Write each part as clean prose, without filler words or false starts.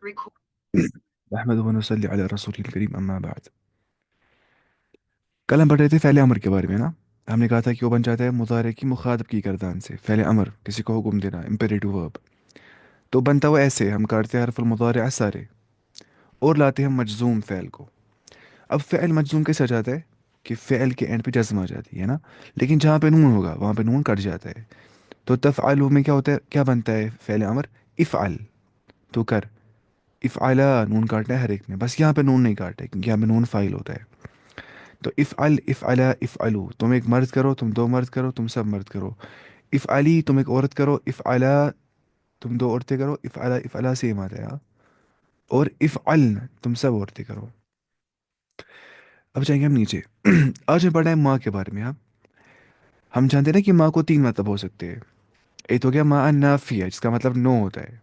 احمد بن وسلی علی رسول الکریم اما بعد. کل ہم پڑھ رہے تھے فعل امر کے بارے میں نا. ہم نے کہا تھا کہ وہ بن جاتا ہے مضارع کی مخاطب کی گردان سے. فعل امر کسی کو حکم دینا امپیریٹو ورب. تو بنتا وہ ایسے ہم کاٹتے ہیں حرف المضارع سارے اور لاتے ہیں مجزوم فعل کو. اب فعل مجزوم کیسے آ جاتا ہے کہ فعل کے اینڈ پہ جزم آ جاتی ہے نا. لیکن جہاں پہ نون ہوگا وہاں پہ نون کٹ جاتا ہے. تو تفعلوا میں کیا ہوتا ہے, کیا بنتا ہے فعل امر؟ افعل, تو کر. افعلا نون کاٹنا ہے ہر ایک میں, بس یہاں پہ نون نہیں کاٹا ہے کیونکہ یہاں پہ نون فائل ہوتا ہے. تو افعل افعلا افعلو, تم ایک مرد کرو, تم دو مرد کرو, تم سب مرد کرو. افعلی تم ایک عورت کرو, افعلا تم دو عورتیں کرو. افعلا افعلا سیم آتا ہے ہاں. اور افعلن تم سب عورتیں کرو. اب جائیں گے ہم نیچے. آج ہم پڑھنا ہے ماں کے بارے میں. ہاں ہم جانتے ہیں نا کہ ماں کو تین مطلب ہو سکتے ہیں. ایک تو ہو گیا ماں نافیہ جس کا مطلب نو ہوتا ہے.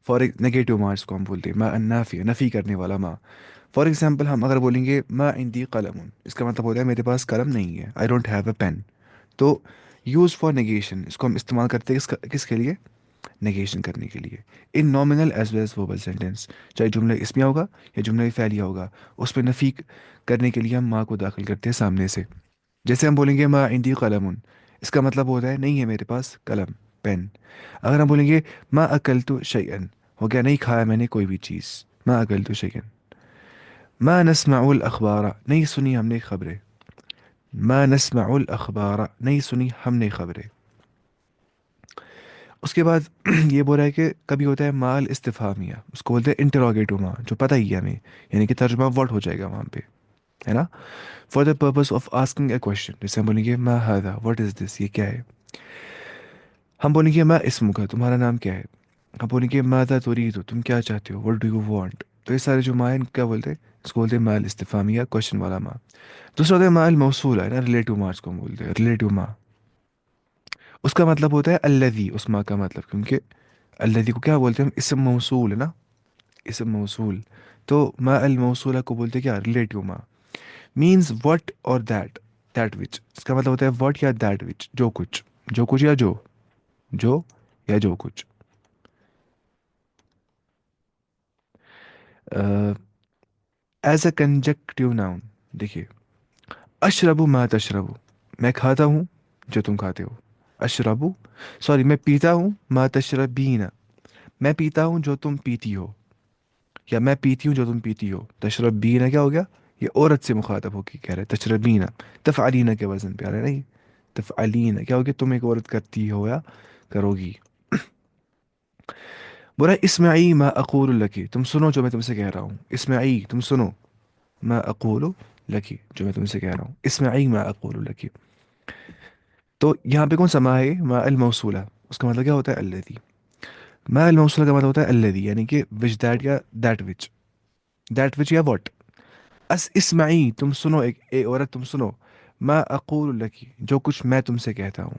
فار نیگیٹو ماں اس کو ہم بولتے ہیں ماں نافیہ, نفی کرنے والا ماں. فار ایگزامپل ہم اگر بولیں گے ما عندي قلم, اس کا مطلب ہوتا ہے میرے پاس قلم نہیں ہے. I don't have a pen. تو یوز فار نیگیشن اس کو ہم استعمال کرتے ہیں کس کے لیے؟ نیگیشن کرنے کے لیے. In nominal as well as verbal sentence, چاہے جملہ اسمیہ ہوگا یا جملہ فعلیہ ہوگا, اس پہ نفی کرنے کے لیے ہم ماں کو داخل کرتے ہیں سامنے سے. جیسے ہم بولیں گے ما عندي قلم, اس کا مطلب ہوتا ہے نہیں ہے میرے پاس قلم پین. اگر ہم بولیں گے ما اکلت شیئا, ہو گیا نہیں کھایا میں نے کوئی بھی چیز. ما اکلت شیئا. ما نسمع الاخبار, نہیں سنی ہم نے خبریں. ما نسمع الاخبار, نہیں سنی ہم نے خبریں. اس کے بعد یہ بول رہا ہے کہ کبھی ہوتا ہے مال استفہامیہ, اس کو بولتے ہیں انٹروگیٹو ماں, جو پتہ ہی ہے ہمیں, یعنی کہ ترجمہ واٹ ہو جائے گا وہاں پہ, ہے نا. For the purpose of asking a question, جیسے ہم بولیں گے ما هذا, واٹ از دس, یہ کیا ہے. ہم بولیں گے ما اسمک, تمہارا نام کیا ہے. ہم بولیں گے ماذا تريد, تم کیا چاہتے ہو, what do you want. تو یہ سارے جو ماں ہیں کیا بولتے ہیں, اس کو بولتے ہیں مال استفہامیہ, کوشچن والا ماں. دوسرا ہوتا ہے مال موصول ہے نا, ریلیٹو ماں اس کو ہم بولتے ہیں, ریلیٹو ماں. اس کا مطلب ہوتا ہے الذی, اس ماں کا مطلب, کیونکہ الذی کو کیا بولتے ہیں ہم, اسم موصول ہے نا, اسم موصول. تو ما الموصولہ کو بولتے ہیں کیا, ریلیٹو ماں. مینز وٹ اور دیٹ, دیٹ وچ, اس کا مطلب ہوتا ہے وٹ یا دیٹ وچ, جو کچھ, جو کچھ یا جو یا جو کچھ. ایز اے کنجکٹیو ناؤن, دیکھیے اشربو ما تشربو, میں کھاتا ہوں جو تم کھاتے ہو. اشربو, سوری میں پیتا ہوں, ما تشربین, میں پیتا ہوں جو تم پیتی ہو, یا میں پیتی ہوں جو تم پیتی ہو. تشربین کیا ہو گیا, یہ عورت سے مخاطب ہو کے کہہ رہے ہیں تشربین. تفعلین کے وزن پہ آ رہا ہے نا یہ, تفعلین کیا ہو گیا, تم ایک عورت کرتی ہو یا کرو گی. برا اسمعی ما اقول لکی, تم سنو جو میں تم سے کہہ رہا ہوں. اسمعی تم سنو, ما اقول لکی جو میں تم سے کہہ رہا ہوں. اسمعی ما اقول لکی. تو یہاں پہ کون سا ما ہے, ما الموصولہ, اس کا مطلب کیا ہوتا ہے الذی. ما الموصولہ کا مطلب ہوتا ہے الذی, یعنی کہ وچ دیٹ یا دیٹ وچ, دیٹ وچ یا واٹ. اسمعی تم سنو, ایک اے عورت تم سنو, ما اقول لکی جو کچھ میں تم سے کہتا ہوں.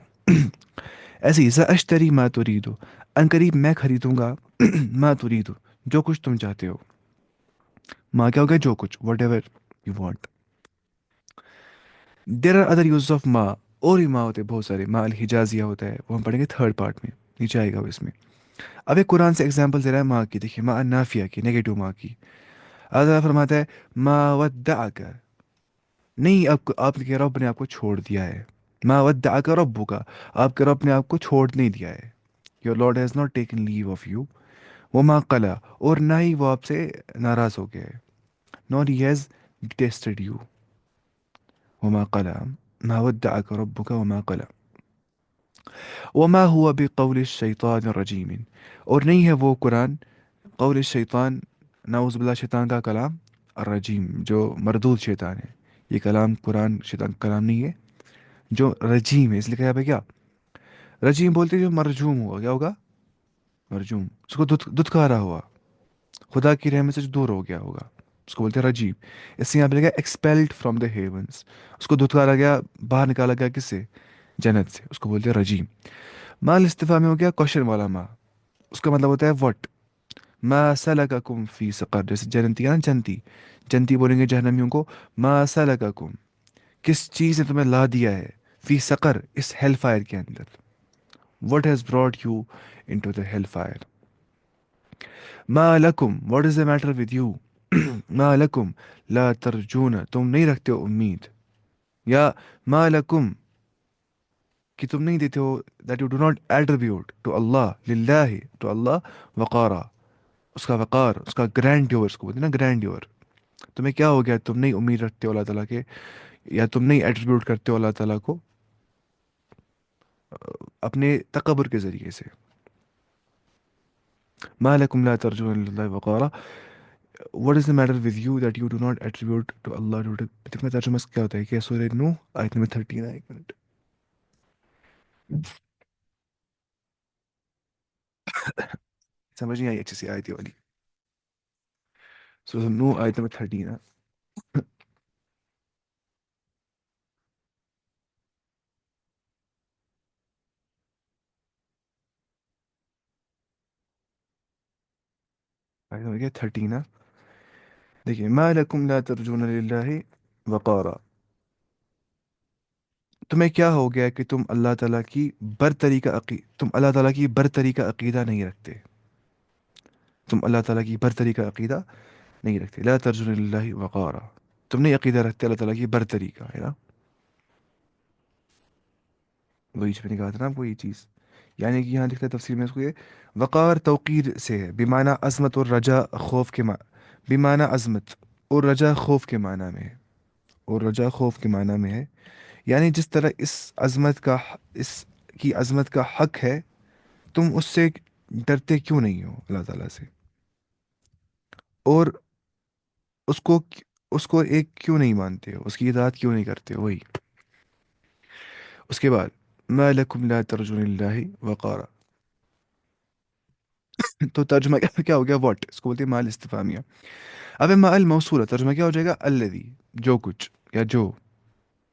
ایسے ہی ساشتری ما تريد, ان قریب میں خریدوں گا ما تريد جو کچھ تم چاہتے ہو. ما کیا ہو گیا, جو کچھ, whatever you want. There are other uses of ما, اور بھی ما ہوتے ہیں بہت سارے. ما الحجازیہ ہوتا ہے, وہ ہم پڑھیں گے تھرڈ پارٹ میں, نیچے آئے گا وہ اس میں. اب ایک قرآن سے ایگزامپل دے رہا ہے ماں کی, دیکھیے ماں نافیہ کی, نیگیٹو ماں کی. اللہ تعالیٰ فرماتا ہے ما ودعک, نہیں آپ کے رب نے آپ کو چھوڑ دیا ہے. ما ودعک ربک, آپ کے رب نے آپ کو چھوڑ نہیں دیا ہے. Your Lord has not taken leave of you. وما قلا, اور نہ ہی وہ آپ سے ناراض ہو گیا ہے. Not he has tested you. وما قلا, ما ودعک ربک وما قلا. وما هو بقول الشیطان الرجیم, اور نہیں ہے وہ قرآن قول الشیطان, نعوذ باللہ شیطان کا کلام, الرجیم جو مردود شیطان ہے. یہ کلام قرآن شیطان کا کلام نہیں ہے, جو رجیم ہے, اس لیے کہا ہے کیا رجیم بولتے ہیں, جو مرجوم ہوا, کیا ہوگا مرجوم, اس کو دتکارا ہوا, خدا کی رحمت سے جو دور ہو گیا ہوگا, اس کو بولتے ہیں رجیم. اس سے یہاں پہ لگا ایکسپیلڈ فرام دا ہیونس, اس کو دتکارا گیا, باہر نکالا گیا کس سے, جنت سے, اس کو بولتے ہیں رجیم. مال استفہام میں ہو گیا کوشچن والا ماں, اس کا مطلب ہوتا ہے وٹ. ما سلککم فی سقر, جیسے جنتی ہے نا, جنتی, جنتی بولیں گے جہنمیوں کو, ما سلککم, کس چیز نے تمہیں لا دیا ہے, فی سقر, اس ہیل فائر کے اندر. What has brought you into the hellfire. ما لکم what is the matter with you. ما لکم لا ترجون تم نہیں رکھتے ہو امید. یا ما لکم کہ تم نہیں دیتے ہو that you do not attribute to اللہ للہ ٹو اللہ وقارا اس کا وقار اس کا گرینڈیور اس کو بولتے ہیں نا گرینڈیور. تمہیں کیا ہو گیا تم نہیں امید رکھتے ہو اللہ تعالیٰ کے یا تم نہیں ایٹریبیوٹ کرتے ہو اللہ تعالیٰ کو اپنے تکبر کے ذریعے سے. ما لکم لا ترجون للہ وقارا what is the matter with you that you do not attribute to Allah دیکھ میں ترجمہ کیا ہوتا ہے کہ سورہ نو آیت نمبر 13 ہے. ایک منٹ سمجھ نہیں آئی اچھی سی آیت یہ والی. سورہ نو آیت نمبر 13 ہے. آیت نمبر کیا 13 ہے. دیکھیے ما لکم لا ترجون للہ وقارا تمہیں کیا ہو گیا کہ تم اللہ تعالیٰ کی برتری کا تم اللہ تعالیٰ کی برتری کا عقیدہ نہیں رکھتے. تم اللہ تعالیٰ کی برتری کا عقیدہ نہیں رکھتے. لا ترجون للہ وقارا تم نہیں عقیدہ رکھتے اللہ تعالیٰ کی برتری کا ہے نا. وہی جو میں نے کہا تھا نا آپ کو یہ چیز یعنی کہ یہاں لکھتا ہے تفسیر میں اس کو یہ وقار توقیر سے ہے بیمانہ عظمت اور رجا خوف کے بیمانہ عظمت اور رجا خوف کے معنی میں ہے. اور رجا خوف کے معنی میں ہے یعنی جس طرح اس کی عظمت کا حق ہے تم اس سے ڈرتے کیوں نہیں ہو اللہ تعالیٰ سے اور اس کو اس کو ایک کیوں نہیں مانتے ہو اس کی اطاعت کیوں نہیں کرتے ہو. وہی اس کے بعد ما لکم لا ترجون اللہ وقارا تو ترجمہ کیا ہو گیا واٹ اس کو بولتے ہیں مال استفہامیہ. اب مال موصول ترجمہ کیا ہو جائے گا الذی جو کچھ یا جو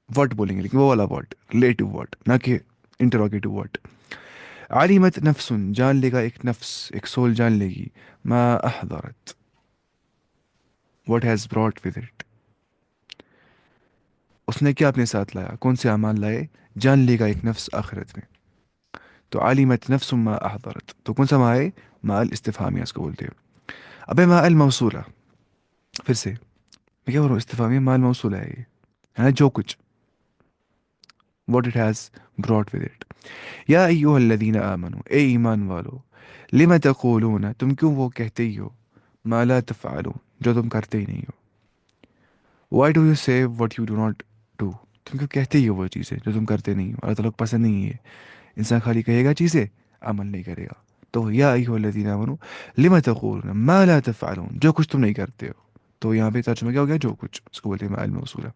واٹ بولیں گے لیکن وہ والا واٹ ریلیٹو واٹ نہ کہ انٹروگیٹو واٹ. علمت نفس جان لے گا ایک نفس ایک سول جان لے گی ما احضرت what has brought with it اس نے کیا اپنے ساتھ لایا کون سے اعمال لائے جان لے گا ایک نفس آخرت میں. تو علمت نفس ما احضرت تو کون سا ما ہے ما الاستفهامیہ اس کو بولتے ہیں. اب ما الموصولہ پھر سے میں کیا بول رہا ہوں استفهامیہ ما الموصولہ ہے یہ ہے نا جو کچھ what it has brought with it. یا ایوہ الذین آمنوا اے ایمان والو لما تقولون تم کیوں وہ کہتے ہی ہو ما لا تفعلون جو تم کرتے ہی نہیں ہو. why do you say what you do not do تم کیوں کہتے ہی ہو وہ چیزیں جو تم کرتے نہیں ہو. اللہ تعالیٰ کو پسند نہیں ہے انسان خالی کہے گا چیزیں عمل نہیں کرے گا. تو یا ایھا الذین آمنوا لما تقولون ما لا تفعلون جو کچھ تم نہیں کرتے ہو. تو یہاں پہ ترجمہ کیا ہو گیا جو کچھ اس کو بولتے ہیں علم موصولہ.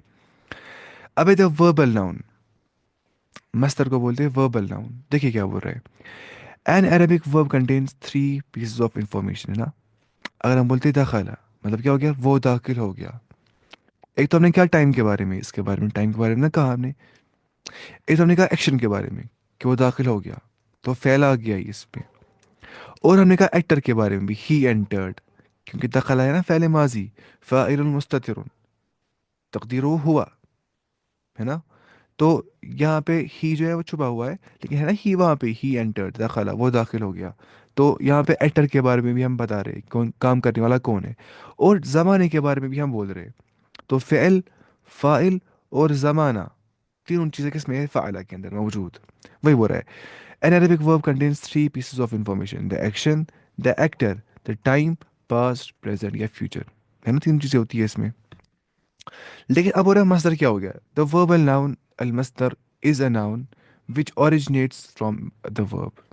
اب دا وربل ناؤن مصدر کو بولتے ہیں وربل ناؤن. دیکھیے کیا بول رہے ہیں این عربک ورب کنٹینس 3 پیسز آف انفارمیشن ہے نا. اگر ہم بولتے داخلہ مطلب کیا ہو گیا وہ داخل ہو گیا. ایک تو ہم نے کیا ٹائم کے بارے میں اس کے بارے میں ٹائم کے بارے میں نہ کہا ہم نے. ایک تو ہم نے کہا ایکشن کے بارے میں کہ وہ داخل ہو گیا تو پھیلا گیا ہی اس پہ. اور ہم نے کہا ایکٹر کے بارے میں بھی ہی انٹرڈ کیونکہ دخل ہے نا فعل ماضی فاعل مستتر تقدیر وہ ہوا ہے نا. تو یہاں پہ ہی جو ہے وہ چھپا ہوا ہے لیکن ہے نا ہی وہاں پہ ہی انٹرڈ دخلا وہ داخل ہو گیا. تو یہاں پہ ایکٹر کے بارے میں بھی ہم بتا رہے کون کام کرنے والا کون ہے اور زمانے کے بارے میں بھی ہم بول رہے. تو فعل فاعل اور زمانہ تینوں چیزیں کس میں ہے فعلہ کے اندر موجود. وہی بول رہا ہے An Arabic verb contains 3 pieces of information: the action, the actor, the time, past, present یا future. ہے نا تین چیزیں ہوتی ہے اس میں. لیکن اب ہو رہا ہے مصدر کیا ہو گیا. The verbal noun المصدر is a noun which originates from the verb.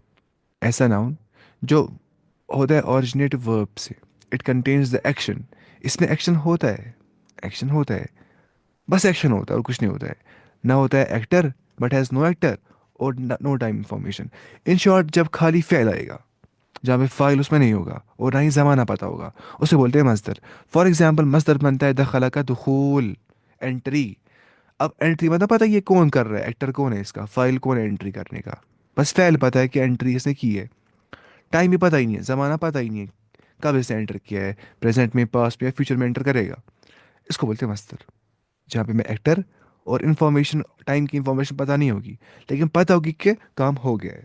ایسا noun جو ہوتا ہے originate verb سے. It contains the action. اس میں ایکشن ہوتا ہے ایکشن ہوتا ہے بس ایکشن ہوتا ہے اور کچھ نہیں ہوتا ہے. نہ ہوتا ہے actor but has no actor اور نو ٹائم انفارمیشن. ان شارٹ جب خالی فعل آئے گا جہاں پہ فائل اس میں نہیں ہوگا اور نہ ہی زمانہ پتہ ہوگا اسے بولتے ہیں مصدر. فار ایگزامپل مصدر بنتا ہے دخلا کا دخول انٹری. اب انٹری مطلب پتہ ہے یہ کون کر رہا ہے ایکٹر کون ہے اس کا فائل کون ہے انٹری کرنے کا. بس فعل پتہ ہے کہ انٹری اس نے کی ہے. ٹائم بھی پتہ ہی نہیں ہے زمانہ پتہ ہی نہیں ہے کب اس نے انٹر کیا ہے پریزنٹ میں پاسٹ میں یا فیوچر میں انٹر کرے گا. اس کو بولتے ہیں مصدر جہاں پہ میں ایکٹر اور انفارمیشن ٹائم کی انفارمیشن پتہ نہیں ہوگی لیکن پتہ ہوگی کہ کام ہو گیا ہے.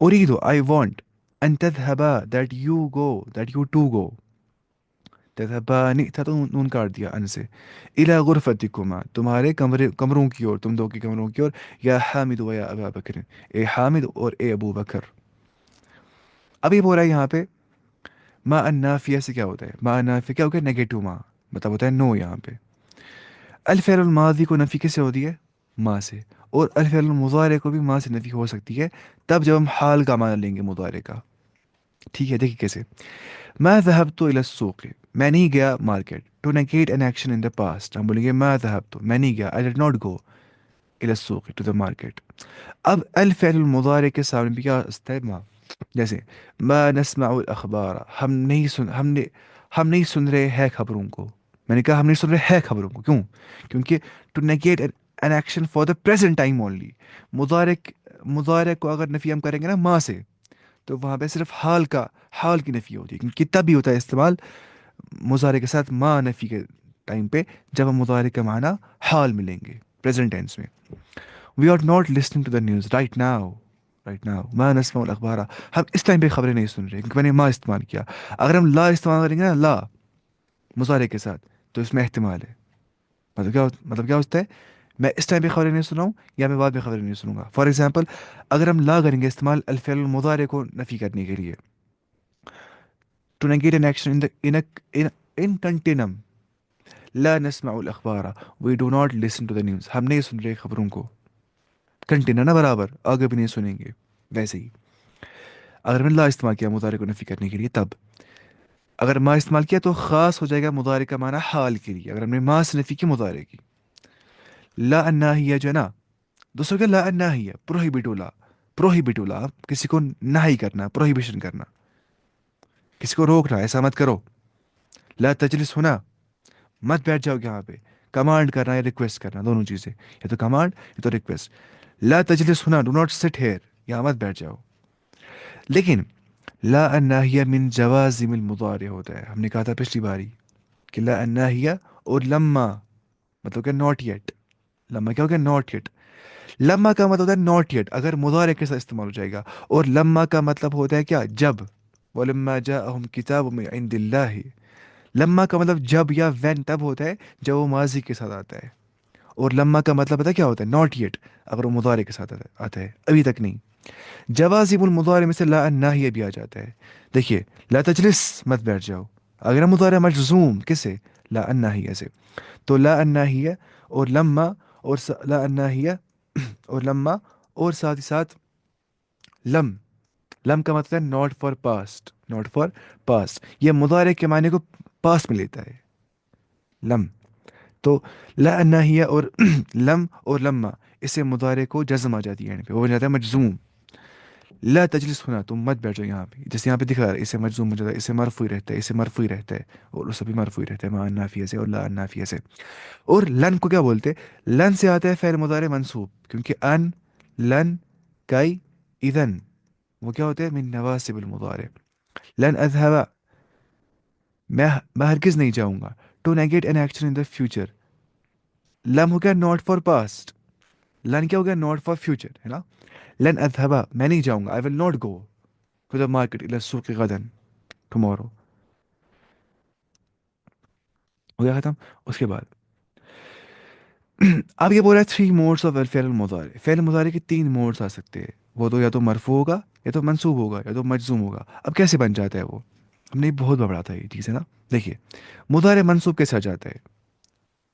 أريد I want أن تذهبا that you go that you two go. تذهبان تھا تو نون کاٹ دیا ان سے. إلى غرفتكما تمہارے کمروں کی اور تم دو کے کمروں کی اور. یا حامد و یا ابا بکر اے حامد اور اے ابو بکر. اب یہ بول رہا ہے یہاں پہ ما النافیہ سے کیا ہوتا ہے. ما النافیہ کیا ہو گیا نیگیٹو ما مطلب ہوتا ہے نو. یہاں پہ الفعل الماضی کو نفی کس سے ہوتی ہے ما سے. اور الفعل المضارع کو بھی ما سے نفی ہو سکتی ہے تب جب ہم حال کا معنی لیں گے مضارع کا. ٹھیک ہے دیکھیے کیسے. ما ذهبت الى السوق میں نہیں گیا market. To negate an action in the past ہم بولیں گے ما ذهبت میں نہیں گیا. I did not go الى السوق to the market. اب الفعل المضارع کے سامنے بھی کیا آتا ہے ما. جیسے ما نسمع الاخبار ہم نہیں سن رہے ہیں خبروں کو. میں نے کہا ہم نہیں سن رہے ہیں خبروں کو. کیوں؟ کیونکہ to negate an action for the present time only. مضارع کو اگر نفی ہم کریں گے نا ما سے تو وہاں پہ صرف حال کی نفی ہوتی ہے کیونکہ تب بھی ہوتا ہے استعمال مضارع کے ساتھ ما نفی کے ٹائم پہ جب ہم مضارع کا معنی حال ملیں گے پریزنٹ ٹینس میں. We are not listening to the news right now. Right now ما نسمع الاخبار ہم اس ٹائم پہ خبریں نہیں سن رہے کیونکہ میں نے ما استعمال کیا. اگر ہم لا استعمال کریں گے نا لا مضارع کے ساتھ تو اس میں احتمال ہے. مطلب کیا ہوتا ہے میں اس ٹائم پہ خبریں نہیں سن رہا ہوں یا میں بعد میں خبریں نہیں سنوں گا. فار ایگزامپل اگر ہم لا کریں گے استعمال الفعل المضارع کو نفی کرنے کے لیے to negate an action in continuum لا نسمع الاخبار we do not listen to the news ہم نہیں سن رہے خبروں کو. کنٹینر نا برابر آگے بھی نہیں سنیں گے. ویسے ہی اگر میں لا استعمال کیا مضارع کو نفی کرنے کے لیے تب اگر ما استعمال کیا تو خاص ہو جائے گا مضارع کا معنی حال کے لیے. اگر ہم نے ما سے نفی کی مضارع کی لا الناہیہ جو ہے نا دوسروں کا لا الناہیہ پروہیبٹولا کسی کو نہی کرنا پروہیبیشن کرنا کسی کو روکنا ایسا مت کرو. لا تجلس ہونا مت بیٹھ جاؤ یہاں پہ. کمانڈ کرنا یا ریکویسٹ کرنا دونوں چیزیں یا تو کمانڈ یا تو ریکویسٹ. لا تجلس ہونا ڈو ناٹ سٹ ہیئر یہاں مت بیٹھ جاؤ. لیکن لا الناہیہ من جوازم المضارع ہوتا ہے. ہم نے کہا تھا پچھلی باری کہ لا الناہیہ اور لما مطلب کہ ناٹ یٹ. لما کیا ہو گیا ناٹ یٹ. لما کا مطلب ہوتا ہے ناٹ یٹ اگر مضارع کے ساتھ استعمال ہو جائے گا اور لما کا مطلب ہوتا ہے کیا جب. ولما جاءہم کتاب من عند اللہ لما کا مطلب جب یا وین تب ہوتا ہے جب وہ ماضی کے ساتھ آتا ہے. اور لما کا مطلب پتہ کیا ہوتا ہے ناٹ یٹ اگر وہ مضارع کے ساتھ آتا ہے ابھی تک نہیں. جوازم المضارع میں سے لا الناہیہ بھی آ جاتا ہے. دیکھیے لا تجلس مت بیٹھ جاؤ اگر مضارع مجزوم کس سے لا الناہیہ سے تو لا الناہیہ اور لما اور لا الناہیہ اور لما اور ساتھ ہی ساتھ لم کا مطلب ہے ناٹ فار پاسٹ. یہ مضارع کے معنی کو پاس میں لیتا ہے لم. تو لا الناہیہ اور لم اور لما اس سے مضارع کو جزم آ جاتی ہے یعنی پہ وہ بن جاتا ہے مجزوم. لا تجلس ہونا تم مت بیٹھ جاؤ یہاں پہ جیسے یہاں پہ دکھا رہا ہے اسے مجزوم ہو جاتا ہے اسے مرفوع رہتا ہے اسے مرفوع رہتا ہے اور اس سے بھی مرفوع رہتا ہے ما النافیہ سے اور لا النافیہ سے. اور لن کو کیا بولتے ہیں لن سے آتا ہے فعل مضارع منصوب کیونکہ ان لن کئی اذن وہ کیا ہوتے ہیں من نواسب المضارع. لن اذهب میں ہرگز نہیں جاؤں گا. To negate an action in the future لم ہو گیا ناٹ فار پاسٹ لن کیا ہو گیا ناٹ فار فیوچر ہے نا. لن اذهب میں نہیں جاؤں گا I will not go to the market الى السوق غدا tomorrow. ہو گیا ختم. اس کے بعد اب یہ بول رہا ہے 3 موڈس آف فعل المضارع. فعل مضارع کے 3 موڈس آ سکتے ہیں. وہ تو یا تو مرفوع ہوگا یا تو منصوب ہوگا یا تو مجزوم ہوگا. اب کیسے بن جاتا ہے وہ ہم نے بہت بڑا تھا یہ چیز ہے نا. دیکھیے مضارع منصوب کیسے آ جاتا ہے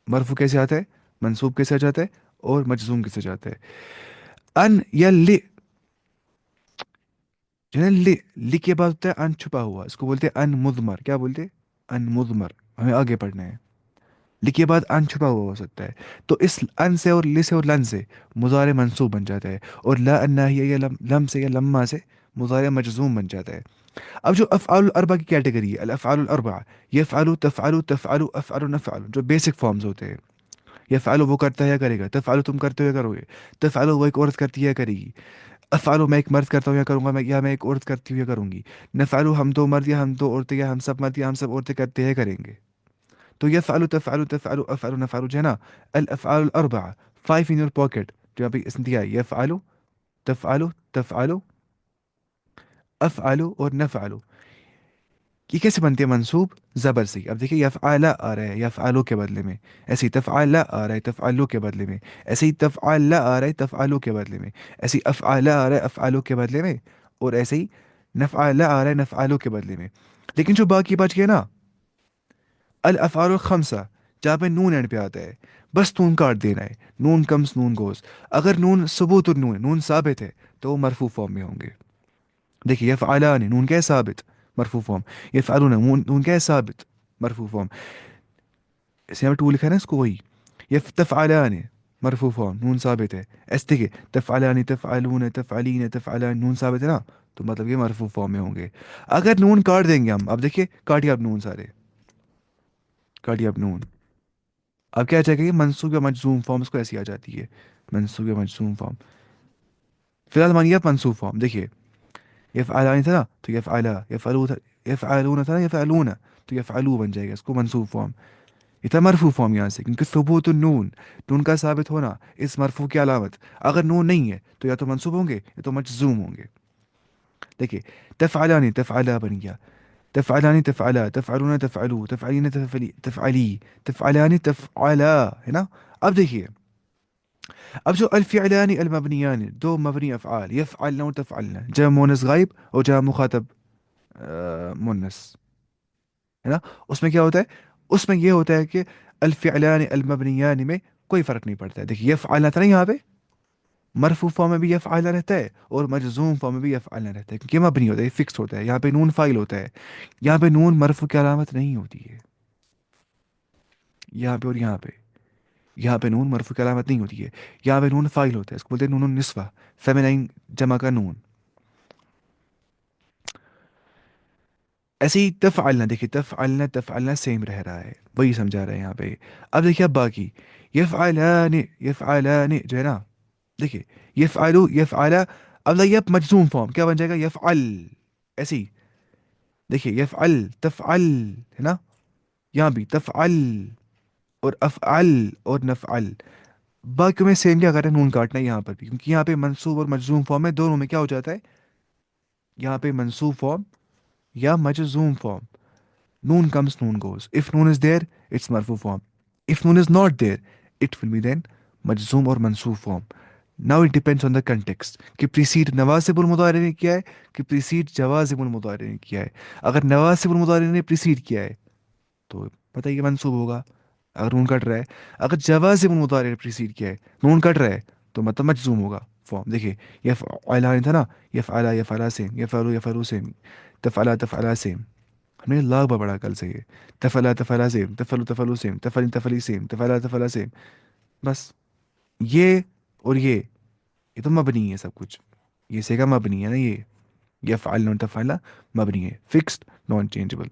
مرفوع کیسے آتا ہے منصوب کیسے آ جاتا ہے اور مجزوم کیسے جاتا ہے. ان یا لی جو ہے لی کے بعد ہوتا ہے ان چھپا ہوا اس کو بولتے ہیں ان مضمر. کیا بولتے ہیں ان مضمر. ہمیں آگے پڑھنا ہے. لی کے بعد ان چھپا ہوا ہو سکتا ہے تو اس ان سے اور لی سے اور لن سے مضارع منصوب بن جاتا ہے اور لا الناہیہ یا لم سے یا لما سے مضارع مجزوم بن جاتا ہے. اب جو افعال الاربع کی کیٹیگری ہے الافعال الاربع یفعل تفعل تفعل افعل نفعل جو بیسک فارمز ہوتے ہیں. یفعل وہ کرتا ہے یا کرے گا. تفعل تم کرتے ہو یا کرو گے. تفعل وہ ایک عورت کرتی ہے یا کرے گی. افعل میں ایک مرد کرتا ہوں یا کروں گا یا میں ایک عورت کرتی ہوں یا کروں گی. نفعل ہم دو مرد یا ہم دو عورتیں یا ہم سب مرد یا ہم سب عورتیں کرتے ہیں کریں گے. تو یفعل تفعل تفعل افعل نفعل جو ہے نا الافعال الاربع 5 in your pocket جو ابھی اس نے دیا ہے یفعل تفعل تفعل افعلو اور نفعلو، یہ کیسے بنتے ہیں منصوب؟ زبر سے. اب دیکھیے یفعلا آ رہا ہے یفعلو کے بدلے میں، ایسے ہی تفعلا آ رہا ہے تفعلو کے بدلے میں، ایسے ہی تفعلا آ رہا ہے تفعلو کے بدلے میں، ایسے ہی افعلا آ رہا ہے افعلو کے بدلے میں، اور ایسے ہی نفعلا آ رہا ہے نفعلو کے بدلے میں. لیکن جو باقی بچ گئے نا، الافعال الخمسہ، جہاں پہ نون اینڈ پہ آتا ہے، بس نون کاٹ دینا ہے. نون کمس نون گوز. اگر نون ثبوت النون، نون ثابت ہے، تو وہ مرفوع فارم میں ہوں گے. دیکھیے یفعلان نون کیا ہے ثابت، مرفوع فارم. یفعلون نون کیا ہے ثابت، مرفوع فارم. اس یہاں پہ ٹو لکھا ہے نا اس کو، وہی تفعلان مرفوع فارم، نون ثابت ہے. ایسے دیکھیے تفعلان تفعلون تفعلین تفعلان، نون ثابت ہے نا، تو مطلب یہ مرفوع فارم میں ہوں گے. اگر نون کاٹ دیں گے ہم، اب دیکھیے کاٹیے اب نون سارے، کاٹیے اب نون. اب کیا چاہیے؟ منصوب یا مجزوم فارم، اس کو ایسی آ جاتی ہے منصوب یا مجزوم فارم. فی الحال مانیے آپ منصوب فارم. دیکھیے یفعلان تھا نا تو یفعلا، یفعلو تھا، یفعلون تھا نا یفعلون، تو یفعلو بن جائے گا اس کو منصوب فارم. یہ تھا مرفوع فارم یہاں سے، کیونکہ ثبوت النون، نون کا ثابت ہونا اس مرفوع کی علامت. اگر نون نہیں ہے تو یا تو منصوب ہوں گے یا تو مجزوم ہوں گے. دیکھیے تفعلان تفعلا بن گیا، تفعلان تفعلا، تفعلون تفعلو، تفعلین تفعلی تفعلی، تفعلان تفعلا، ہے نا. اب دیکھیے، اب جو الفعلان المبنیان، دو مبنی افعال، یفعلن و تفعلن، جب مونس غائب اور جب مخاطب مونس، ہے نا، اس میں کیا ہوتا ہے؟ اس میں یہ ہوتا ہے کہ الفعلان المبنیان میں کوئی فرق نہیں پڑتا ہے. دیکھیے یفعلن تھا نا یہاں پہ، مرفوع فارم میں بھی یفعلن رہتا ہے اور مجزوم فارم میں بھی یفعلن رہتا ہے، کیونکہ یہ مبنی ہوتا ہے، یہ فکس ہوتا ہے. یہاں پہ نون فائل ہوتا ہے، یہاں پہ نون مرفوع کی علامت نہیں ہوتی ہے. یہاں پہ اور یہاں پہ، یہاں پہ نون مرفوع کی علامت نہیں ہوتی ہے، یہاں پہ نون فائل ہوتا ہے، اس کو بولتے ہیں نون النسوہ، فیمینائن جمع کا نون. ایسے ہی تفعلنا، دیکھیے تفعلنا تفعلنا سیم رہ رہا ہے، وہی سمجھا رہا ہے یہاں پہ. اب دیکھیے اب باقی یفعلان، یفعلان جو ہے نا، دیکھیے یفعلو یفعلا، اب لائیے اب مجزوم فارم کیا بن جائے گا؟ یفعل. ایسے ہی دیکھیے یفعل تفعل، ہے نا، یہاں بھی تفعل اور افعل اور نفعل. باقیوں میں سیم کیا کریں؟ نون کاٹنا ہے یہاں پر بھی، کیونکہ یہاں پہ منصوب اور مجزوم فارم ہے، دونوں میں کیا ہو جاتا ہے؟ یہاں پہ منصوب فارم یا مجزوم form. Noon comes, noon goes. If noon is there, it's marfu form. If noon is not there, it will be then majzoom or mansoob form. Now it depends on the context کہ precede نواسب المضارع نے کیا ہے کہ precede جوازم المضارع نے کیا ہے. اگر نواسب المضارع نے precede کیا ہے تو پتہ یہ منصوب ہوگا اگر نون کٹ رہا ہے. اگر جوازم المضارع نے precede کیا ہے، نون کٹ رہا ہے، تو مطلب مجزوم ہوگا فارم. دیکھیے یفعلان تھا نا، یفعلا یفعلا سیم، یفعلو یفعلو سیم، تفعلا تفعلا سیم. ہم نے لاغ پڑھا کل سے، یہ تفلا تفلا سیم، تفلو تفلو سیم، تفلی تفلی سیم، تفلا تفلا سیم. بس یہ اور یہ تو مبنی ہے سب کچھ، یہ سے کا مبنی ہے نا. یہ یفعل نون تفعلہ مبنی ہے، فکسڈ نان چینجبل.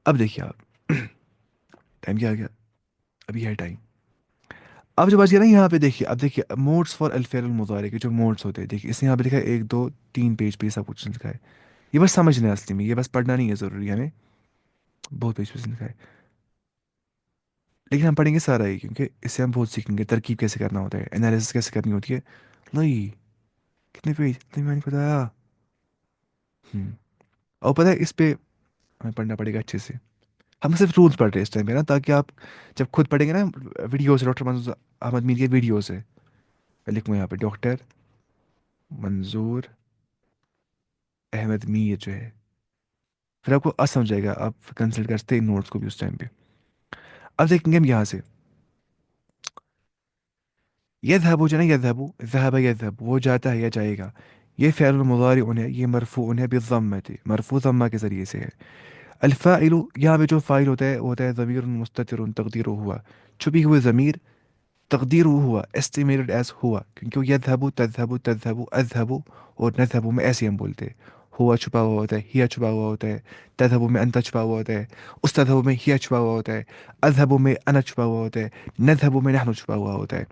اب دیکھیے آپ ٹائم کیا آ گیا؟ ابھی ہے ٹائم. اب جو بچ گیا نا یہاں پہ، دیکھیے اب دیکھیے موڈس فار الفعل المضارع کے جو موڈس ہوتے ہیں، دیکھیے اس نے یہاں پہ لکھا ہے 1 2 3 پیج پہ سب کچھ لکھا ہے. یہ بس سمجھنا ہے اصلی میں، یہ بس پڑھنا نہیں ہے ضروری ہمیں، بہت پیج پہ لکھا ہے. لیکن ہم پڑھیں گے سارا ہی، کیونکہ اس سے ہم بہت سیکھیں گے ترکیب کیسے کرنا ہوتا ہے، انالیسس کیسے کرنی ہوتی ہے. نہیں کتنے پیج اتنے میں نہیں بتایا. اور پتہ ہے اس پہ ہمیں پڑھنا پڑے گا اچھے سے. ہم صرف رولس پڑھ رہے ہیں اس ٹائم پہ نا، تاکہ آپ جب خود پڑھیں گے نا ویڈیو سے، ڈاکٹر منظور احمد میر کے ویڈیو سے، میں لکھوں یہاں پہ ڈاکٹر منظور احمد میر جو ہے، پھر آپ کو سمجھ جائے گا، آپ کنسلٹ کر سکتے ہیں نوٹس کو بھی اس ٹائم پہ. اب دیکھیں گے ہم یہاں سے یذهب جو ہے نا، یذهب ذهب یذهب، وہ جاتا ہے یا جائے گا. یہ فعل مضارع ہے، یہ مرفوع ہے بالضمۃ، مرفوع ضمہ کے ذریعے سے ہے. الفاعل یہاں پہ جو فاعل ہوتا ہے وہ ہوتا ہے ضمیر مستتر تقدیر ہوا، چھپی ہوئی ضمیر، تقدیر ہوا ایسٹیمیٹڈ ایز ہوا، کیونکہ یذهب تذهب تذهب اذهب اور نذهب میں ایسے ہم بولتے ہیں. ہوا چھپا ہوا ہوتا ہے، ہیا چھپا ہوا ہوتا ہے، تذهب میں انت چھپا ہوا ہوتا ہے، استذهب میں ہیا چھپا ہوا ہوتا ہے، اذهب میں انا چھپا ہوا ہوتا ہے، نذهب میں نحن چھپا ہوا ہوتا ہے.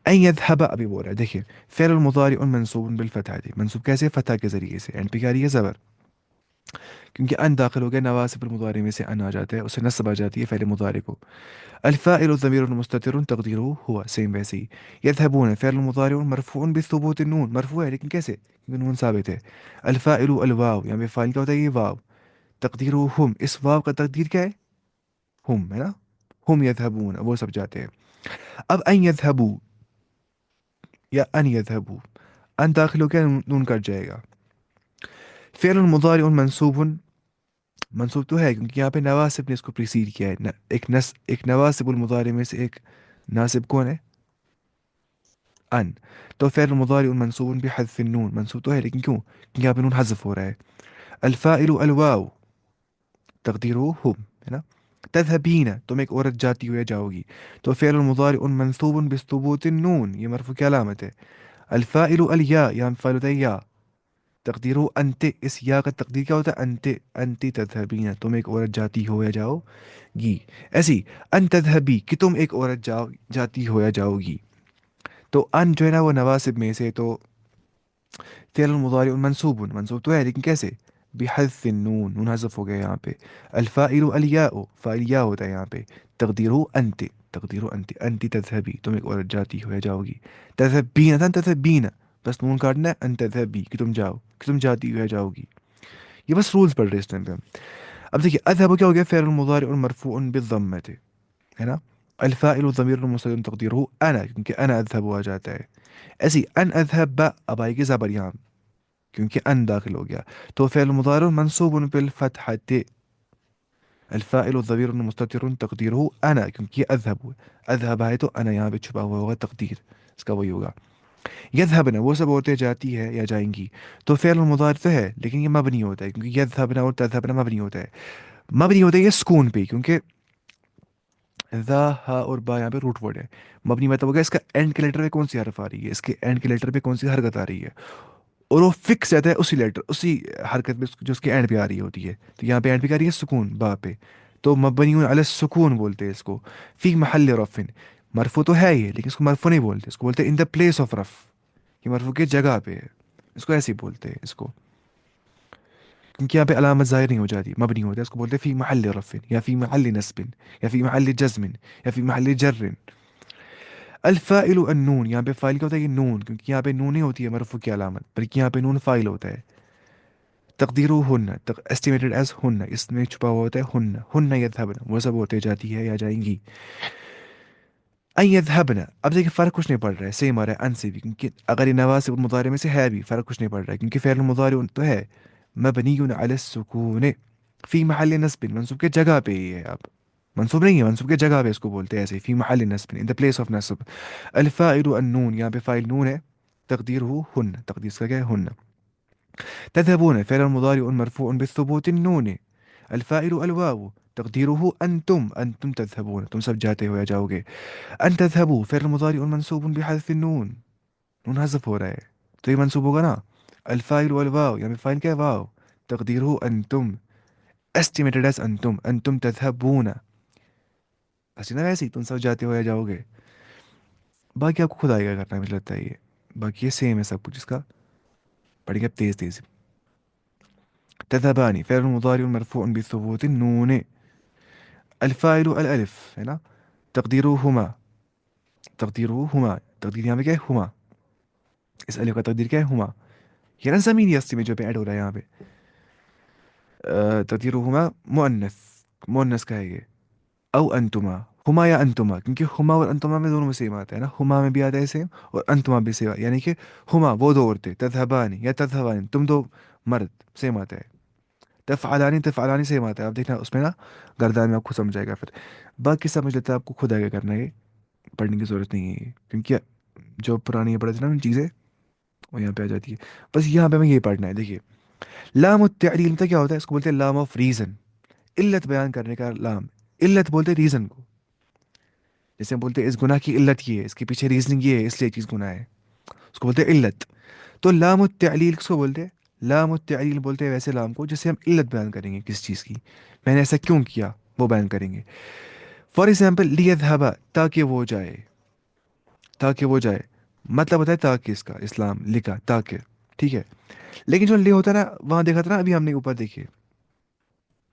این یذهب ابھی بول رہا ہے. دیکھیں فعل المضارع منصوب بالفتحہ، منصوب کیسے؟ فتح کے ذریعے سے. اینڈ پہ کیا رہی ہے؟ زبر. کیونکہ ان داخل ہو گیا، نواسب المضارع میں سے ان آ جاتا ہے، اسے نصب آ جاتی ہے فعل مضارع کو. الفاعل ضمیر مستتر تقدیره هو، سیم ویسے ہی. يذهبون فعل مضارع مرفوع بثبوت النون، مرفوع ہے لیکن کیسے؟ کیونکہ نون ثابت ہے. الفاعل الواو، یہاں پہ فاعل کیا ہوتا ہے؟ یہ واو. تقدیره هم، اس واو کا تقدیر کیا ہے؟ ہم ہے نا. ہم یذهبون، وہ سب جاتے ہیں. اب ان يذهبوا یا ان يذهبوا، ان داخل ہو گیا، نون کٹ جائے گا. فعل مضارع منصوب، منصوب تو ہے کیونکہ یہاں پہ نواسب نے اس کو پریسیڈ کیا ہے. ایک نواسب المضارع میں سے ایک ناصب کون ہے؟ ان. تو فعل مضارع منصوب بحذف النون، منصوب تو ہے لیکن کیوں؟ کیونکہ یہاں پہ نون حذف ہو رہا ہے. الفاعل الواو تقدیره هم، ہے نا. تذهبین، تم ایک عورت جاتی ہو یا جاؤ گی. تو فعل مضارع منصوب بثبوت النون، یہ مرفوع کی علامت ہے. الفاعل الیا، یہاں فاعل ہوتا ہے یا. تقدیره انت، اس یا کا تقدیر کیا ہوتا ہے؟ انت. انت تذهبین، تم ایک عورت جاتی ہو یا جاؤ گی. ایسی ان تذهبی، کہ تم ایک عورت جاتی ہو یا جاؤ گی. تو ان جو ہے نا وہ نواسب میں سے، تو فعل مضارع منصوب، منصوب تو ہے لیکن کیسے؟ بحذف النون، نون حذف ہو گیا یہاں پہ. الفاعل الیاء، فاعل یا ہوتا ہے یہاں پہ. تقدیرہ انت، تقدیرہ انت، انت تذهبی، تم ایک عورت جاتی ہو یا جاؤ گی. تذهبین تھا، تذهبین، بس نون کاٹنا ہے. ان تذهبی، کہ تم جاؤ، کہ تم جاتی ہو یا جاؤ گی. یہ بس رولز پڑھ رہے ہیں اس ٹائم پہ ہم. اب دیکھیے اذهب کیا ہو گیا؟ فعل مضارع مرفوع بالضمہ، ہے نا. الفاعل ضمیر مستتر تقدیرہ انا، کیونکہ انا اذهب آ جاتا ہے. ایسی ان اذهب، اب آئے گی زبر یہاں کیونکہ ان داخل ہو گیا. تو فعل مضارع منصوب بالفتحة. الفاعل ضمیر مستتر تقدیرہ انا، کیونکہ یہ اذهب، اذهب ہے تو انا یہاں پہ چھپا ہوا ہوگا، تقدیر اس کا وہی ہوگا. یذهبن، وہ سب عورتیں جاتی ہے یا جائیں گی. تو فعل مضارع تو ہے لیکن یہ مبنی ہوتا ہے، کیونکہ یذهبن اور تذهبن مبنی ہوتا ہے. مبنی ہوتا ہے یہ سکون پہ، کیونکہ ذا ہا اور با یہاں پہ روٹ ورڈ ہے. مبنی مطلب ہوگا اس کا اینڈ کے لیٹر پہ کون سی حرف آ رہی ہے، اس کے اینڈ کے لیٹر پہ کون سی حرکت آ رہی ہے، اور وہ فکس رہتا ہے اسی لیٹر، اسی حرکت میں جو اس کے اینڈ پہ آ رہی ہوتی ہے. تو یہاں پہ اینڈ پہ کیا آ رہی ہے؟ سکون، با پہ. تو مبنی علی السکون بولتے ہیں اس کو. فی محل رفع، مرفوع تو ہے یہ لیکن اس کو مرفوع نہیں بولتے، اس کو بولتے ہیں ان دا پلیس آف رف. یہ مرفوع کی جگہ پہ ہے، اس کو ایسے ہی بولتے ہیں اس کو، کیونکہ یہاں پہ علامت ظاہر نہیں ہو جاتی، مبنی ہوتا ہے. اس کو بولتے ہیں فی محل رفع یا فی محل نصب یا فی محل جزم یا فی محل جر. الفاعل النون، یہاں پہ فاعل کیا ہوتا ہے؟ یہ نون، کیونکہ یہاں پہ نون نہیں ہوتی ہے مرفوع کی علامت، بلکہ یہاں پہ نون فاعل ہوتا ہے. تقدیرہ ہن، ایسٹیمیٹڈ ایز ہن، اس میں چھپا ہوا ہوتا ہے ہن. ہن یذهبن، وہ سب ہوتے جاتی ہے یا جائیں گی. ان یذهبن، اب دیکھیں فرق کچھ نہیں پڑ رہا ہے، سیم آ رہا ہے ان سے بھی، کیونکہ اگر یہ نواسب مضارع میں سے ہے بھی فرق کچھ نہیں پڑ رہا ہے، کیونکہ فعل مضارع تو ہے مبنی علی السکون فی محل نصب، منصوب کے جگہ پہ ہی ہے. اب منصوب نہیں ہے، منصوب کے جگہ پہ اس کو بولتے ہیں ایسے، فی محل نصب ان دا پلیس آف نصب. الفاعل النون، یہاں پہ فاعل نون ہے. تقدیرہ ہن، تقدیر اس کا کیا ہے؟ ہن. تذهبون فعل مضارع مرفوع بالثبوت النون. الفاعل الواو تقدیرہ انتم، انتم تذهبون، تم سب جاتے ہو یا جاؤ گے. ان تذهبوا فعل مضارع منصوب بحذف النون، نون حذف ہو رہا ہے تو یہ منصوب ہوگا نا. الفاعل والواو، یہاں پہ فاعل کیا ہے؟ واو. تقدیرہ انتم، estimated as انتم، انتم تذهبون، ایسے نا ویسے ہی تم سب جاتے ہو یا جاؤ گے. باقی آپ کو خود آئے گا کرنا ہے، مجھے لگتا ہے یہ باقی یہ سیم ہے سب کچھ اس کا. پڑھیں گے اب تیز تیز. تذهبان فعل مضارع مرفوع بثبوت النون. الفاعل الالف، ہے نا. تقدیرہ ہما، تقدیرہ ہما، تقدیر یہاں پہ کیا ہے؟ ہما. اس الف کا تقدیر کیا ہے؟ ہما. یہ نا زمینی ہستی میں جو پہ ایڈ ہو رہا ہے یہاں پہ. تقدیرہ ہما مؤنث، مؤنث کا ہے یہ. او انتما، ہما یا انتما، کیونکہ ہما اور انتما میں دونوں میں سیم آتا ہے نا، ہما میں بھی آتا ہے سیم اور انتما بھی سیم، یعنی کہ ہما وہ دو عورتیں، تذهبان یا تذهبان تم دو مرد، سیم آتا ہے. تفعلانی، تفعلانی سیم آتا ہے. اب دیکھنا اس میں نا گردان میں آپ کو سمجھ آئے گا پھر. باقی سب مجھے لگتا ہے آپ کو خود آگے کرنا ہے، پڑھنے کی ضرورت نہیں ہے کیونکہ جو پرانی پڑھے تھے نا چیزیں وہ یہاں پہ آ جاتی ہے. بس یہاں پہ ہمیں یہ پڑھنا ہے. دیکھیے لام التعلیل مطلب کیا ہوتا ہے؟ اس کو بولتے ہیں لام آف ریزن، علت بیان کرنے کا لام. علت بولتے ہیں ریزن کو. جیسے ہم بولتے ہیں اس گناہ کی علت یہ ہے، اس کے پیچھے ریزننگ یہ ہے، اس لیے چیز گناہ ہے، اس کو بولتے ہیں علت. تو لام التعلیل کس کو بولتے ہیں؟ لام التعلیل بولتے ہیں ویسے لام کو جسے ہم علت بیان کریں گے کس چیز کی، میں نے ایسا کیوں کیا وہ بیان کریں گے. فار ایگزامپل لیذهب، تاکہ وہ جائے، تاکہ وہ جائے مطلب ہوتا ہے تاکہ، اس کا اسلام لکھا تاکہ، ٹھیک ہے. لیکن جو لے ہوتا ہے نا وہاں دیکھا تھا نا ابھی ہم نے اوپر دیکھے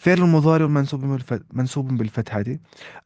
فعل المضارع منصوب بالفتحة دي.